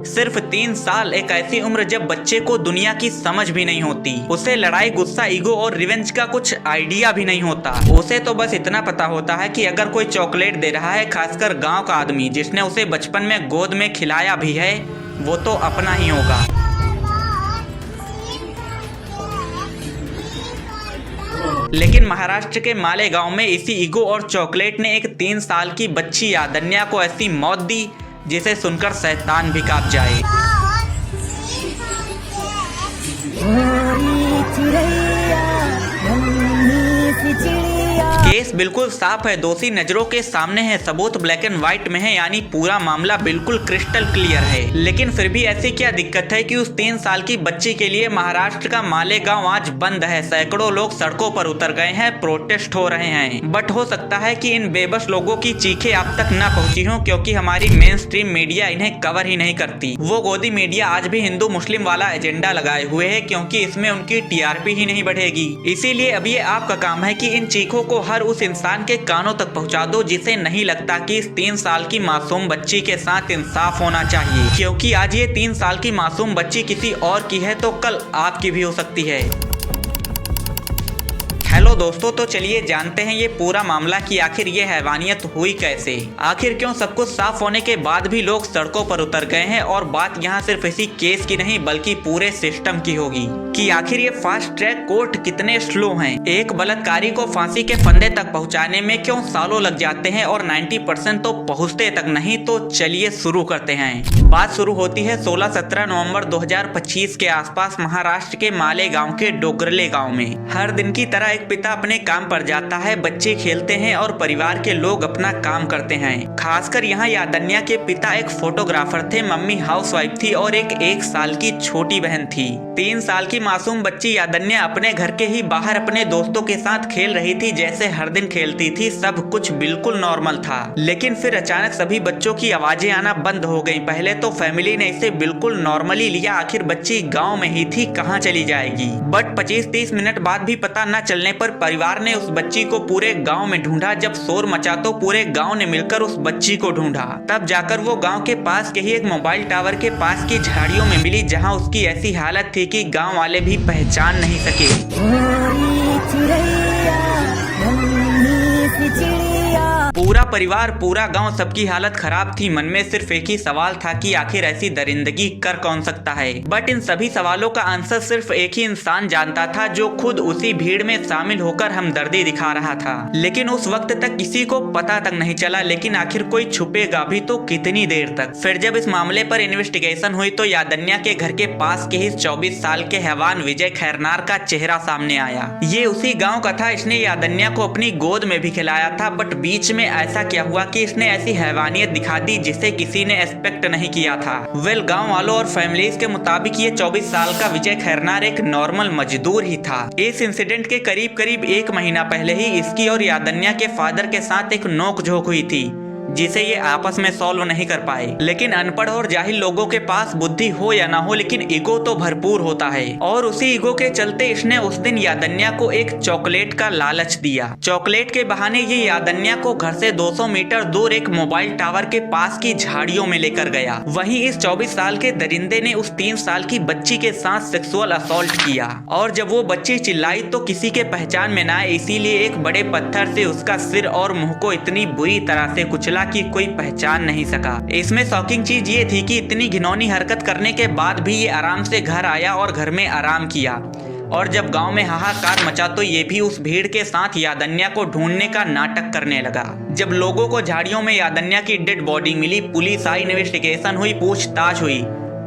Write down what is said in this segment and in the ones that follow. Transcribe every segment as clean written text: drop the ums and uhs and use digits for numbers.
सिर्फ 3 साल एक ऐसी उम्र जब बच्चे को दुनिया की समझ भी नहीं होती। उसे लड़ाई, गुस्सा, ईगो और रिवेंज का कुछ आइडिया भी नहीं होता। उसे तो बस इतना पता होता है कि अगर कोई चॉकलेट दे रहा है, खासकर गांव का आदमी जिसने उसे बचपन में गोद में खिलाया भी है, वो तो अपना ही होगा। लेकिन महाराष्ट्र के मालेगांव में इसी ईगो और चॉकलेट ने एक 3 साल की बच्ची यादन्या को ऐसी मौत दी जिसे सुनकर शैतान भी कांप जाए। केस बिल्कुल साफ है, दोषी नजरों के सामने है, सबूत ब्लैक एंड व्हाइट में है, यानी पूरा मामला बिल्कुल क्रिस्टल क्लियर है। लेकिन फिर भी ऐसी क्या दिक्कत है कि उस 3 साल की बच्ची के लिए महाराष्ट्र का मालेगांव आज बंद है। सैकड़ों लोग सड़कों पर उतर गए हैं, प्रोटेस्ट हो रहे हैं। बट हो सकता है कि इन बेबस लोगों की चीखें आप तक न पहुंची हों, क्योंकि हमारी मेन स्ट्रीम मीडिया इन्हें कवर ही नहीं करती। वो गोदी मीडिया आज भी हिंदू मुस्लिम वाला एजेंडा लगाए हुए है, क्योंकि इसमें उनकी टीआरपी ही नहीं बढ़ेगी। इसीलिए अब ये आपका काम है कि इन चीखों को हर उस इंसान के कानों तक पहुंचा दो जिसे नहीं लगता कि इस 3 साल की मासूम बच्ची के साथ इंसाफ होना चाहिए। क्योंकि आज ये 3 साल की मासूम बच्ची किसी और की है तो कल आपकी भी हो सकती है। हेलो दोस्तों, तो चलिए जानते हैं ये पूरा मामला कि आखिर ये हैवानियत हुई कैसे। आखिर क्यों सब कुछ साफ होने के बाद भी लोग सड़कों पर उतर गए हैं। और बात यहाँ सिर्फ इसी केस की नहीं बल्कि पूरे सिस्टम की होगी कि आखिर ये फास्ट ट्रैक कोर्ट कितने स्लो हैं। एक बलात्कारी को फांसी के फंदे तक पहुँचाने में क्यों सालों लग जाते हैं और 90% तो पहुँचते तक नहीं। तो चलिए शुरू करते हैं। बात शुरू होती है 16-17 नवंबर 2025 के आसपास महाराष्ट्र के मालेगांव के डोगरले गांव में। हर दिन की तरह एक पिता अपने काम पर जाता है, बच्चे खेलते हैं और परिवार के लोग अपना काम करते हैं। खासकर यहाँ यादन्या के पिता एक फोटोग्राफर थे, मम्मी हाउसवाइफ थी और एक 1 साल की छोटी बहन थी। 3 साल की मासूम बच्ची यादन्या अपने घर के ही बाहर अपने दोस्तों के साथ खेल रही थी, जैसे हर दिन खेलती थी। सब कुछ बिल्कुल नॉर्मल था। लेकिन फिर अचानक सभी बच्चों की आवाजें आना बंद हो गई। पहले तो फैमिली ने इसे बिल्कुल नॉर्मली लिया, आखिर बच्ची गाँव में ही थी, कहाँ चली जाएगी। बट 25-30 मिनट बाद भी पता न चलने पर परिवार ने उस बच्ची को पूरे गांव में ढूंढा। जब शोर मचा तो पूरे गांव ने मिलकर उस बच्ची को ढूंढा। तब जाकर वो गांव के पास के ही एक मोबाइल टावर के पास की झाड़ियों में मिली, जहां उसकी ऐसी हालत थी कि गांव वाले भी पहचान नहीं सके। पूरा परिवार, पूरा गांव, सबकी हालत खराब थी। मन में सिर्फ एक ही सवाल था कि आखिर ऐसी दरिंदगी कर कौन सकता है। बट इन सभी सवालों का आंसर सिर्फ एक ही इंसान जानता था, जो खुद उसी भीड़ में शामिल होकर हमदर्दी दिखा रहा था। लेकिन उस वक्त तक किसी को पता तक नहीं चला। लेकिन आखिर कोई छुपेगा भी तो कितनी देर तक। फिर जब इस मामले पर इन्वेस्टिगेशन हुई तो यादन्या के घर के पास के ही 24 साल के हैवान विजय खैरनार का चेहरा सामने आया। ये उसी गाँव का था। इसने यादन्या को अपनी गोद में भी खिलाया था। बट बीच में ऐसा क्या हुआ कि इसने ऐसी हैवानियत दिखा दी जिसे किसी ने एक्सपेक्ट नहीं किया था। वेल, गांव वालों और फैमिलीज के मुताबिक ये 24 साल का विजय खैरनार एक नॉर्मल मजदूर ही था। इस इंसिडेंट के करीब करीब 1 महीना पहले ही इसकी और यादन्या के फादर के साथ एक नोकझोंक हुई थी, जिसे ये आपस में सॉल्व नहीं कर पाए। लेकिन अनपढ़ और जाहिल लोगों के पास बुद्धि हो या ना हो, लेकिन ईगो तो भरपूर होता है। और उसी ईगो के चलते इसने उस दिन यादन्या को एक चॉकलेट का लालच दिया। चॉकलेट के बहाने ये यादन्या को घर से 200 मीटर दूर एक मोबाइल टावर के पास की झाड़ियों में लेकर गया। वहीं इस 24 साल के दरिंदे ने उस 3 साल की बच्ची के साथ सेक्सुअल असॉल्ट किया। और जब वो बच्ची चिल्लाई तो किसी के पहचान में न आए, इसीलिए एक बड़े पत्थर से उसका सिर और मुंह को इतनी बुरी तरह से कुचला कि कोई पहचान नहीं सका। इसमें शॉकिंग चीज ये थी कि इतनी घिनौनी हरकत करने के बाद भी ये आराम से घर आया और घर में आराम किया। और जब गांव में हाहाकार मचा तो ये भी उस भीड़ के साथ यादन्या को ढूंढने का नाटक करने लगा। जब लोगों को झाड़ियों में यादन्या की डेड बॉडी मिली, पुलिस आई, इन्वेस्टिगेशन हुई, पूछताछ हुई,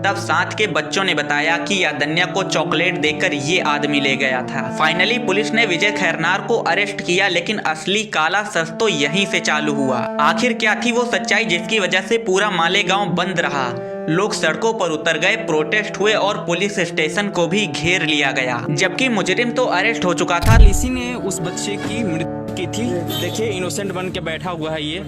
तब साथ के बच्चों ने बताया कि यादन्या को चॉकलेट देकर ये आदमी ले गया था। फाइनली पुलिस ने विजय खैरनार को अरेस्ट किया। लेकिन असली काला सच तो यहीं से चालू हुआ। आखिर क्या थी वो सच्चाई जिसकी वजह से पूरा मालेगांव बंद रहा। लोग सड़कों पर उतर गए, प्रोटेस्ट हुए और पुलिस स्टेशन को भी घेर लिया गया, जबकि मुजरिम तो अरेस्ट हो चुका था। इसी ने उस बच्चे की मृत्यु की थी। देखिए, इनोसेंट बन के बैठा हुआ है। ये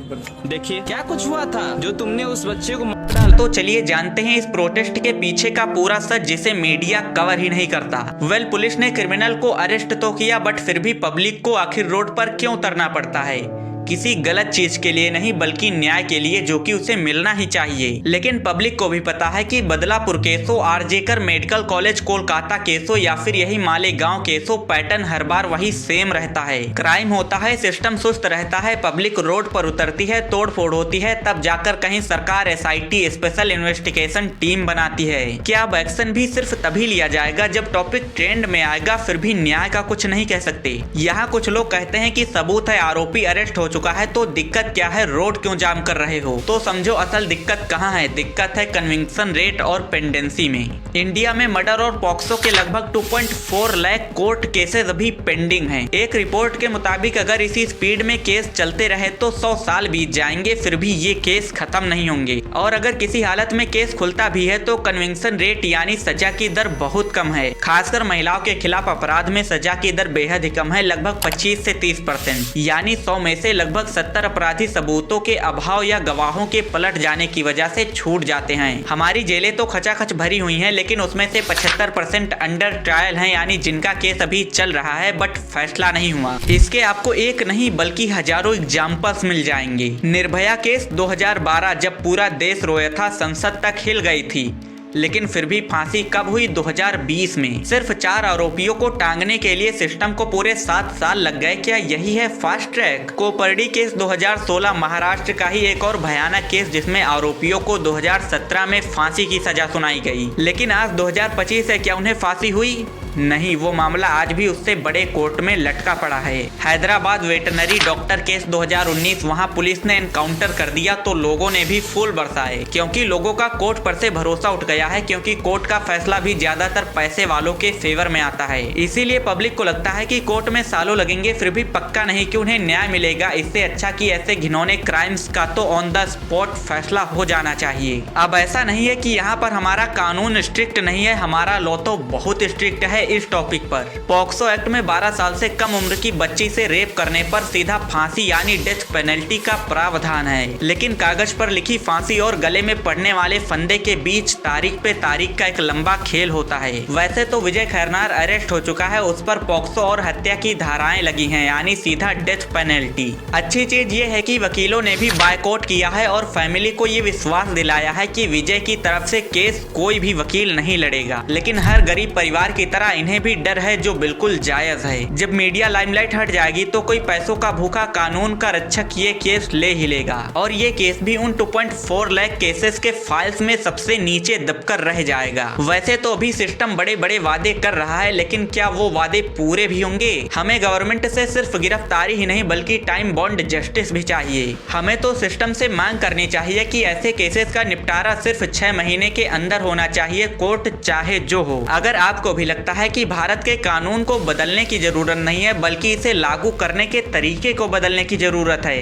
देखिए क्या कुछ हुआ था जो तुमने उस बच्चे को मार डाला। तो चलिए जानते हैं इस प्रोटेस्ट के पीछे का पूरा सच, जिसे मीडिया कवर ही नहीं करता। वेल, पुलिस ने क्रिमिनल को अरेस्ट तो किया, बट फिर भी पब्लिक को आखिर रोड पर क्यों उतरना पड़ता है। किसी गलत चीज के लिए नहीं बल्कि न्याय के लिए, जो कि उसे मिलना ही चाहिए। लेकिन पब्लिक को भी पता है कि बदलापुर केस हो, आरजेकर मेडिकल कॉलेज कोलकाता केस हो या फिर यही मालेगांव केस हो, पैटर्न हर बार वही सेम रहता है। क्राइम होता है, सिस्टम सुस्त रहता है, पब्लिक रोड पर उतरती है, तोड़ फोड़ होती है, तब जाकर कहीं सरकार एसआईटी स्पेशल इन्वेस्टिगेशन टीम बनाती है। क्या अब एक्शन भी सिर्फ तभी लिया जाएगा जब टॉपिक ट्रेंड में आएगा, फिर भी न्याय का कुछ नहीं कह सकते। यहाँ कुछ लोग कहते हैं कि सबूत है, आरोपी अरेस्ट हो चुका है, तो दिक्कत क्या है, रोड क्यों जाम कर रहे हो? तो समझो असल दिक्कत कहाँ है। दिक्कत है कन्विक्शन रेट और पेंडेंसी में। इंडिया में मर्डर और पॉक्सो के लगभग 2.4 लाख कोर्ट केसेस अभी पेंडिंग हैं। एक रिपोर्ट के मुताबिक अगर इसी स्पीड में केस चलते रहे तो 100 साल बीत जाएंगे, फिर भी ये केस खत्म नहीं होंगे। और अगर किसी हालत में केस खुलता भी है तो कन्विक्शन रेट यानी सजा की दर बहुत कम है। खासकर महिलाओं के खिलाफ अपराध में सजा की दर बेहद ही कम है, लगभग 25 से 30%। यानी 100 में से लगभग 70 अपराधी सबूतों के अभाव या गवाहों के पलट जाने की वजह से छूट जाते हैं। हमारी जेलें तो खचाखच भरी हुई हैं, लेकिन उसमें से 75% अंडर ट्रायल हैं, यानी जिनका केस अभी चल रहा है बट फैसला नहीं हुआ। इसके आपको एक नहीं बल्कि हजारों एग्जाम्पल्स मिल जाएंगे। निर्भया केस 2012 जब पूरा देश रोया था, संसद तक हिल गई थी, लेकिन फिर भी फांसी कब हुई? 2020 में। सिर्फ 4 आरोपियों को टांगने के लिए सिस्टम को पूरे 7 साल लग गए। क्या यही है fast track? Kopardi case 2016 Maharashtra का ही एक और भयानक केस, जिसमें आरोपियों को 2017 में फांसी की सजा सुनाई गई, लेकिन आज 2025 है, क्या उन्हें फांसी हुई? नहीं, वो मामला आज भी उससे बड़े कोर्ट में लटका पड़ा है। हैदराबाद वेटनरी डॉक्टर केस 2019, वहां पुलिस ने एनकाउंटर कर दिया तो लोगों ने भी फूल बरसाए, क्योंकि लोगों का कोर्ट पर से भरोसा उठ गया है, क्योंकि कोर्ट का फैसला भी ज्यादातर पैसे वालों के फेवर में आता है। इसीलिए पब्लिक को लगता है कि कोर्ट में सालों लगेंगे, फिर भी पक्का नहीं कि उन्हें न्याय मिलेगा। इससे अच्छा कि ऐसे घिनौने क्राइम्स का तो ऑन द स्पॉट फैसला हो जाना चाहिए। अब ऐसा नहीं है कि यहाँ पर हमारा कानून स्ट्रिक्ट नहीं है, हमारा लॉ तो बहुत स्ट्रिक्ट है इस टॉपिक पर। पॉक्सो एक्ट में 12 साल से कम उम्र की बच्ची से रेप करने पर सीधा फांसी यानी डेथ पेनल्टी का प्रावधान है, लेकिन कागज पर लिखी फांसी और गले में पड़ने वाले फंदे के बीच तारीख पे तारीख का एक लंबा खेल होता है। वैसे तो विजय खैरनार अरेस्ट हो चुका है, उस पर पॉक्सो और हत्या की धाराएं लगी हैं, यानी सीधा डेथ पेनल्टी। अच्छी चीज ये है कि वकीलों ने भी बायकॉट किया है और फैमिली को ये विश्वास दिलाया है कि विजय की तरफ से केस कोई भी वकील नहीं लड़ेगा। लेकिन हर गरीब परिवार की तरह इन्हें भी डर है, जो बिल्कुल जायज है। जब मीडिया लाइमलाइट हट जाएगी तो कोई पैसों का भूखा कानून का रक्षक ये केस ले ही लेगा, और ये केस भी उन 2.4 लाख केसेस के फाइल्स में सबसे नीचे दबकर रह जाएगा। वैसे तो अभी सिस्टम बड़े बड़े वादे कर रहा है, लेकिन क्या वो वादे पूरे भी होंगे? हमें गवर्नमेंट से सिर्फ गिरफ्तारी ही नहीं बल्कि टाइम बॉन्ड जस्टिस भी चाहिए। हमें तो सिस्टम से मांग करनी चाहिए कि ऐसे केसेस का निपटारा सिर्फ 6 महीने के अंदर होना चाहिए, कोर्ट चाहे जो हो। अगर आपको भी लगता है कि भारत के कानून को बदलने की जरूरत नहीं है बल्कि इसे लागू करने के तरीके को बदलने की जरूरत है,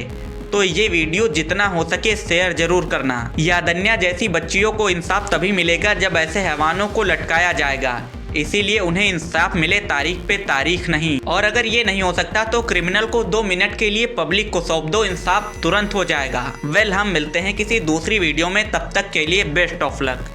तो ये वीडियो जितना हो सके शेयर जरूर करना। यादन्या जैसी बच्चियों को इंसाफ तभी मिलेगा जब ऐसे हैवानों को लटकाया जाएगा, इसीलिए उन्हें इंसाफ मिले तारीख पे तारीख नहीं। और अगर ये नहीं हो सकता तो क्रिमिनल को 2 मिनट के लिए पब्लिक को सौंप दो, इंसाफ तुरंत हो जाएगा। वेल, हम मिलते हैं किसी दूसरी वीडियो में, तब तक के लिए बेस्ट ऑफ लक।